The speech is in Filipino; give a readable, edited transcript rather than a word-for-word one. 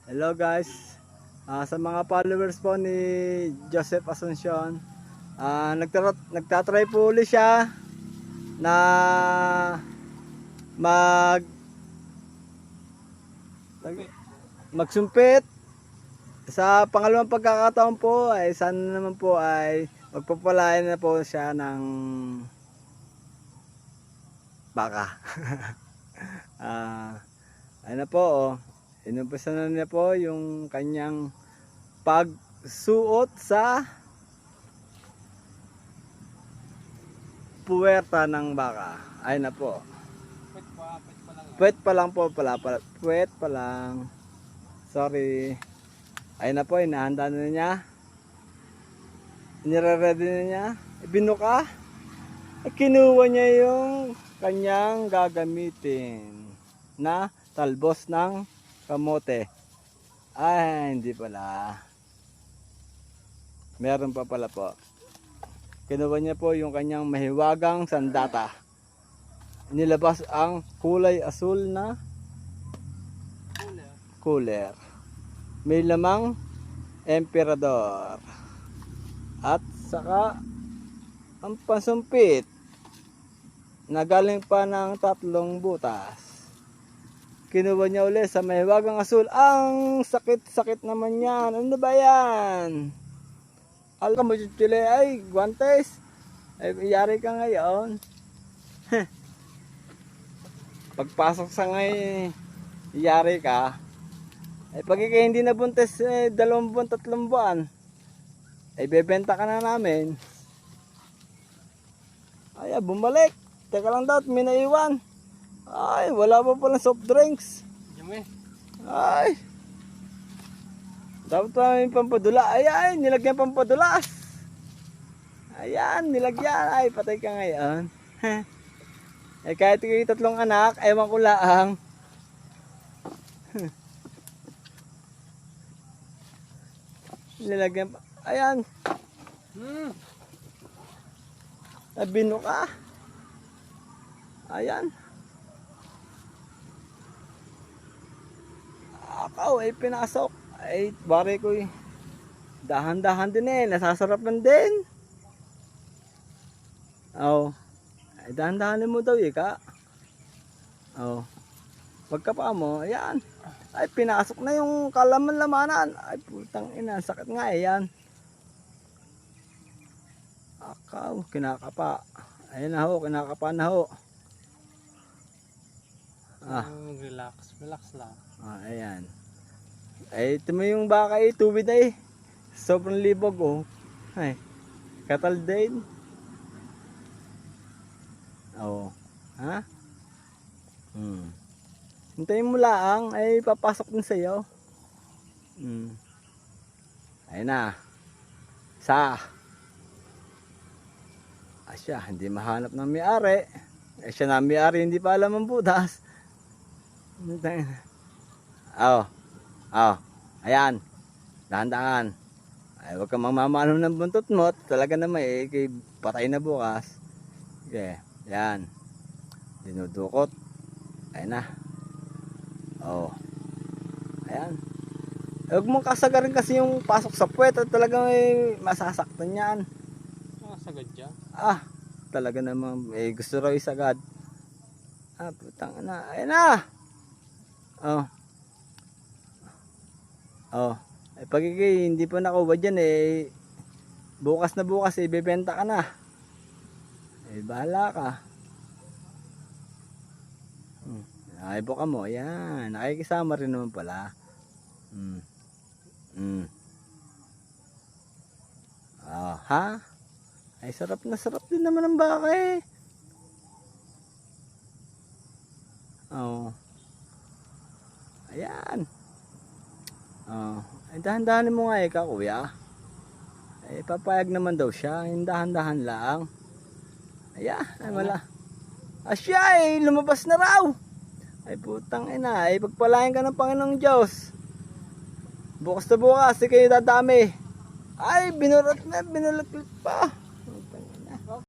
Hello guys, sa mga followers po ni Joseph Asuncion, nagtatry po ulit siya na mag magsumpit. Sa pangalawang pagkakataon po ay sana naman po ay magpapalain na po siya ng baka. Ano po, inumpisa na niya po yung kanyang pagsuot sa puwerta ng baka. Ay na po. Puwet pa lang po pala. Puwet pa lang. Sorry. Ay na po, inahanda na niya. Nire-ready na niya. Binuka. Kinuha niya yung kanyang gagamitin na talbos ng kamote. Ay, hindi pala. Meron pa pala po. Kinuha niya po yung kanyang mahiwagang sandata. Nilabas ang kulay asul na cooler. May lamang emperador. At saka ang pansumpit na galing pa ng 3 butas. Kinuha niya ulit sa mahiwagang asul. Ang sakit-sakit naman yan. Ano ba yan? Alam mo, Chile, ay, guantes. Ay, yari ka ngayon. Pagpasok sa ngayon, yari ka. Ay, pag hindi na buntes, 2 buwan, 3 buwan, ay, bebenta ka na namin. Ay, bumalik. Teka lang daw, may naiwan. Ay, wala pa pala soft drinks. Ay. Dapat pa may pampadula. Ay, nilagyan pampadulas. Ayan, nilagyan. Ay, patay ka ngayon. Eh, kahit kayo 3 anak, ewan ko lang. Nilagyan pa. Ayan. Nabino ka. Ayan. Akaw ay pinasok. Ay bari ko dahan-dahan din nasasarapan din. Oh. Ay dahan-dahanin mo daw ka. Oh. Pagkapa mo, ayan. Ay pinasok na yung kalaman-lamanan. Ay putang ina, sakit nga yan. Akaw, kinakapa. Ayan na ho, kinakapa na ho. Relax lang. Ayan. Ay, ito mo yung baka tuwid na sobrang libog Ay, katal din. Ha? Hintayin mo lang, ay papasok din sa'yo. Ayun na. Siya, hindi mahanap ng may-ari. Siya na may-ari, hindi pa alam ang butas. Ayan. Dahan-dahan. Ay, huwag kang mamamalo ng buntot mo. Talaga naman kay patay na bukas. Okay, ayan. Dinudukot. Ayan na. Ayan. Huwag mong kasagarin kasi yung pasok sa puwet. Talagang masasaktan yan. Sagad dyan? Talaga naman. Gusto raw isagad. Putang na. Ayan na. Pag hindi pa nakuha dyan bukas na bukas ibebenta ka na. Bahala ka. Buka mo. Ayan. Nakikisama rin naman pala. Ha? Ay sarap na sarap din naman ang baka Ayan. Ay dahan-dahanin mo nga ka kuya. Papayag naman daw siya. Dahan-dahan lang. Ayan. Ay wala. Siya lumabas na raw. Ay putang ina. Pagpalain ka ng Panginoong Diyos. Bukas na bukas kayo dadami. Ay binulat pa.